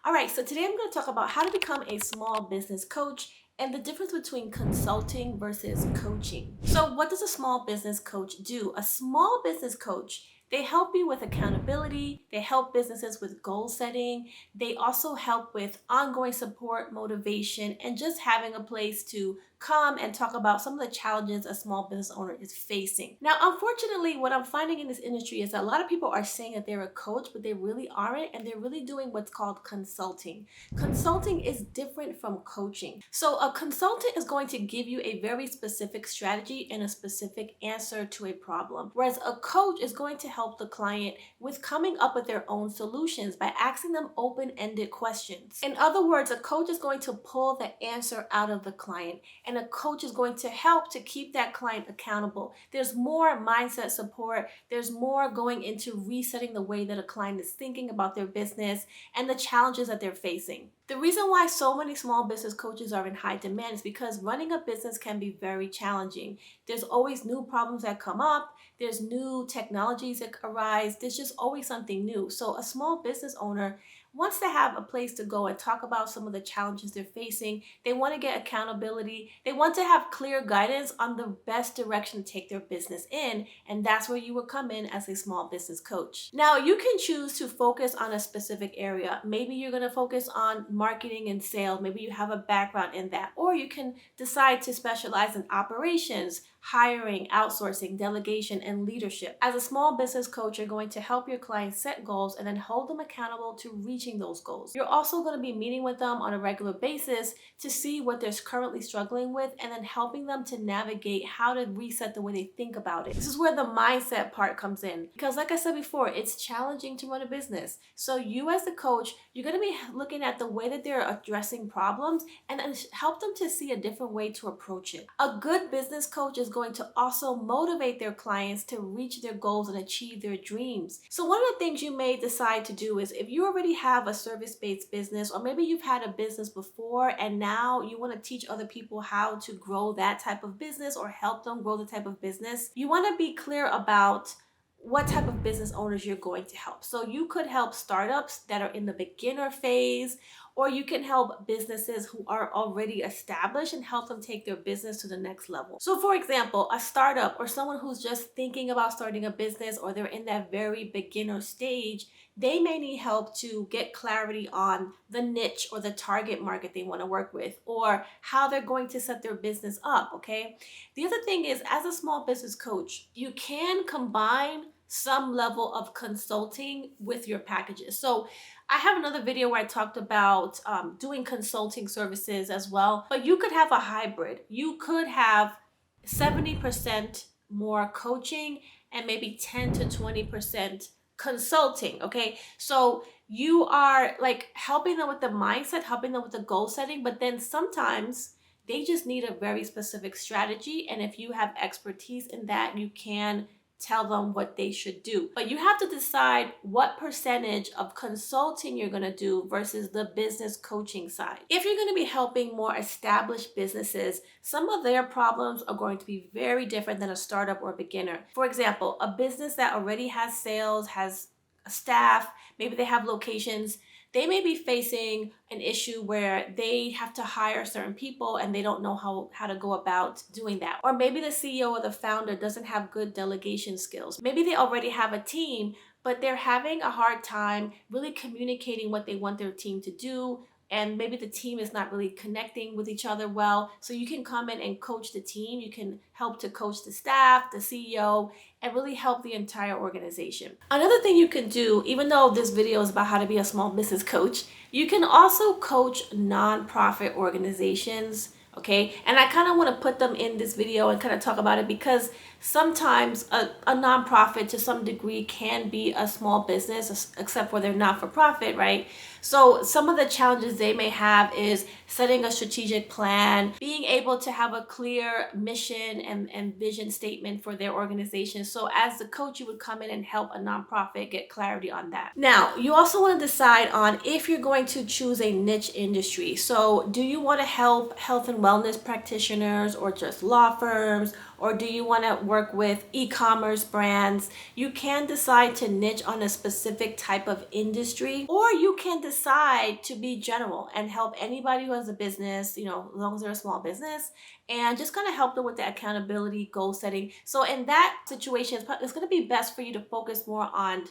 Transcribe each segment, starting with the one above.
All right, so today I'm going to talk about how to become a small business coach and the difference between consulting versus coaching. So, what does a small business coach do? A small business coach, they help you with accountability, they help businesses with goal setting, they also help with ongoing support, motivation, and just having a place to come and talk about some of the challenges a small business owner is facing. Now, unfortunately, what I'm finding in this industry is that a lot of people are saying that they're a coach, but they really aren't, and they're really doing what's called consulting. Consulting is different from coaching. So, a consultant is going to give you a very specific strategy and a specific answer to a problem, whereas a coach is going to help the client with coming up with their own solutions by asking them open ended questions. In other words, a coach is going to pull the answer out of the client, and a coach is going to help to keep that client accountable. There's more mindset support, there's more going into resetting the way that a client is thinking about their business and the challenges that they're facing. The reason why so many small business coaches are in high demand is because running a business can be very challenging. There's always new problems that come up, there's new technologies that arise, there's just always something new. So a small business owner wants to have a place to go and talk about some of the challenges they're facing. They want to get accountability. They want to have clear guidance on the best direction to take their business in, and that's where you will come in as a small business coach. Now, you can choose to focus on a specific area. Maybe you're going to focus on marketing and sales. Maybe you have a background in that. Or you can decide to specialize in operations, hiring, outsourcing, delegation, and leadership. As a small business coach, you're going to help your clients set goals and then hold them accountable to reaching those goals. You're also going to be meeting with them on a regular basis to see what they're currently struggling with and then helping them to navigate how to reset the way they think about it. This is where the mindset part comes in. Because like I said before, it's challenging to run a business. So you as the coach, you're going to be looking at the way that they're addressing problems and then help them to see a different way to approach it. A good business coach is going to also motivate their clients to reach their goals and achieve their dreams. So one of the things you may decide to do is if you already have a service-based business, or maybe you've had a business before and now you want to teach other people how to grow that type of business or help them grow the type of business, you want to be clear about what type of business owners you're going to help. So you could help startups that are in the beginner phase, or you can help businesses who are already established and help them take their business to the next level. So for example, a startup or someone who's just thinking about starting a business or they're in that very beginner stage, they may need help to get clarity on the niche or the target market they want to work with or how they're going to set their business up, okay? The other thing is, as a small business coach, you can combine some level of consulting with your packages. So I have another video where I talked about doing consulting services as well, but you could have a hybrid. You could have 70% more coaching and maybe 10 to 20% consulting, okay? So you are like helping them with the mindset, helping them with the goal setting, but then sometimes they just need a very specific strategy. And if you have expertise in that, you can tell them what they should do. But you have to decide what percentage of consulting you're going to do versus the business coaching side. If you're going to be helping more established businesses, some of their problems are going to be very different than a startup or a beginner. For example, a business that already has sales, has a staff, maybe they have locations, they may be facing an issue where they have to hire certain people and they don't know how to go about doing that. Or maybe the CEO or the founder doesn't have good delegation skills. Maybe they already have a team, but they're having a hard time really communicating what they want their team to do. And maybe the team is not really connecting with each other well. So you can come in and coach the team. You can help to coach the staff, the CEO, and really help the entire organization. Another thing you can do, even though this video is about how to be a small business coach, you can also coach nonprofit organizations. Okay, and I kind of want to put them in this video and kind of talk about it because sometimes a nonprofit to some degree can be a small business, except for they're not for profit, right? So some of the challenges they may have is setting a strategic plan, being able to have a clear mission and vision statement for their organization. So as the coach, you would come in and help a nonprofit get clarity on that. Now, you also want to decide on if you're going to choose a niche industry. So do you want to help health and wellness practitioners or just law firms? or do you want to work with e-commerce brands? You can decide to niche on a specific type of industry, or you can decide to be general and help anybody who has a business, as long as they're a small business, and just kind of help them with the accountability, goal setting. So in that situation, it's going to be best for you to focus more on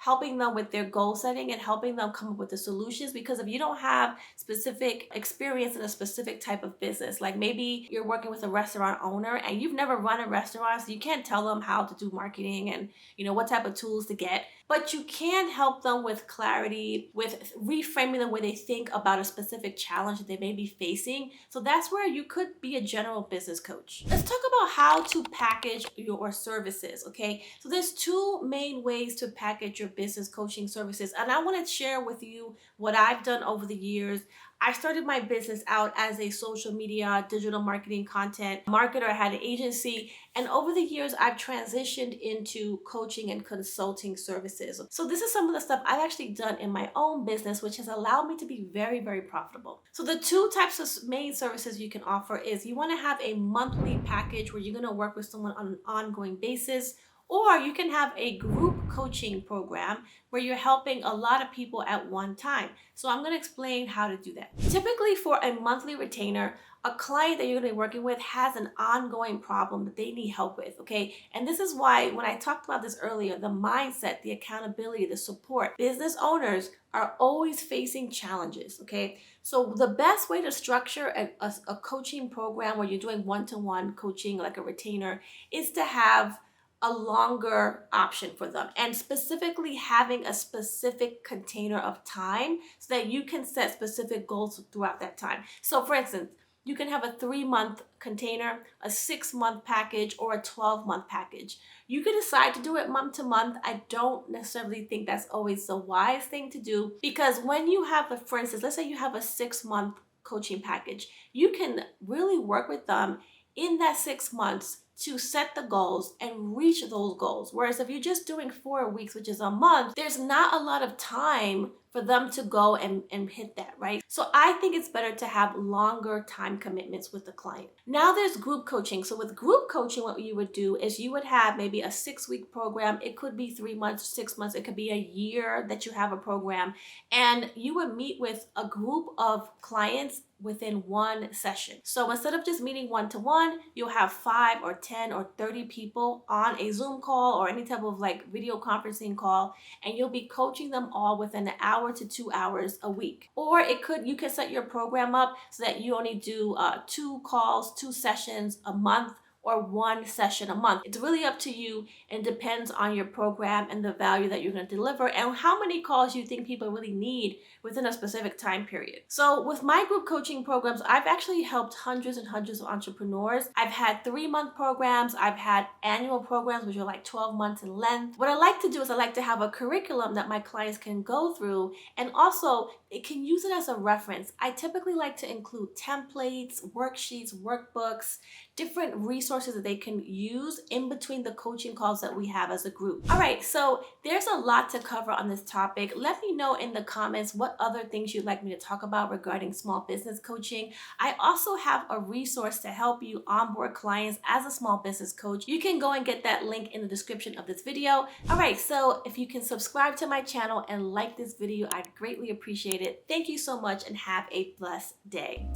helping them with their goal setting and helping them come up with the solutions. Because if you don't have specific experience in a specific type of business, like maybe you're working with a restaurant owner and you've never run a restaurant, so you can't tell them how to do marketing and what type of tools to get, but you can help them with clarity, with reframing the way they think about a specific challenge that they may be facing. So that's where you could be a general business coach. Let's talk about how to package your services. Okay, so there's two main ways to package your business coaching services, and I want to share with you what I've done over the years. I started my business out as a social media, digital marketing content marketer. I had an agency, and over the years, I've transitioned into coaching and consulting services. So this is some of the stuff I've actually done in my own business, which has allowed me to be very, very profitable. So the two types of main services you can offer is you want to have a monthly package where you're going to work with someone on an ongoing basis, or you can have a group coaching program where you're helping a lot of people at one time. So I'm going to explain how to do that. Typically for a monthly retainer, a client that you're going to be working with has an ongoing problem that they need help with, okay? And this is why when I talked about this earlier, the mindset, the accountability, the support, business owners are always facing challenges, okay? So the best way to structure a coaching program where you're doing one-to-one coaching like a retainer is to have a longer option for them, and specifically having a specific container of time so that you can set specific goals throughout that time. So for instance, you can have a 3-month container, a 6-month package, or a 12-month package. You can decide to do it month to month. I don't necessarily think that's always the wise thing to do, because when you have for instance, let's say you have a 6-month coaching package, you can really work with them in that 6 months to set the goals and reach those goals. Whereas if you're just doing 4 weeks, which is a month, there's not a lot of time for them to go and hit that, right? So I think it's better to have longer time commitments with the client. Now there's group coaching. So with group coaching, what you would do is you would have maybe a 6-week program. It could be 3 months, 6 months. It could be a year that you have a program. And you would meet with a group of clients within one session. So instead of just meeting one-to-one, you'll have 5 or 10 or 30 people on a Zoom call or any type of like video conferencing call, and you'll be coaching them all within an hour to 2 hours a week. Or you can set your program up so that you only do 2 calls, 2 sessions a month, or 1 session a month. It's really up to you, and depends on your program and the value that you're going to deliver and how many calls you think people really need within a specific time period. So with my group coaching programs, I've actually helped hundreds and hundreds of entrepreneurs. I've had 3-month programs. I've had annual programs, which are like 12 months in length. What I like to do is I like to have a curriculum that my clients can go through, and also it can use it as a reference. I typically like to include templates, worksheets, workbooks, different resources that they can use in between the coaching calls that we have as a group. All right, so there's a lot to cover on this topic. Let me know in the comments what other things you'd like me to talk about regarding small business coaching. I also have a resource to help you onboard clients as a small business coach. You can go and get that link in the description of this video. All right, so if you can subscribe to my channel and like this video, I'd greatly appreciate it. Thank you so much and have a blessed day.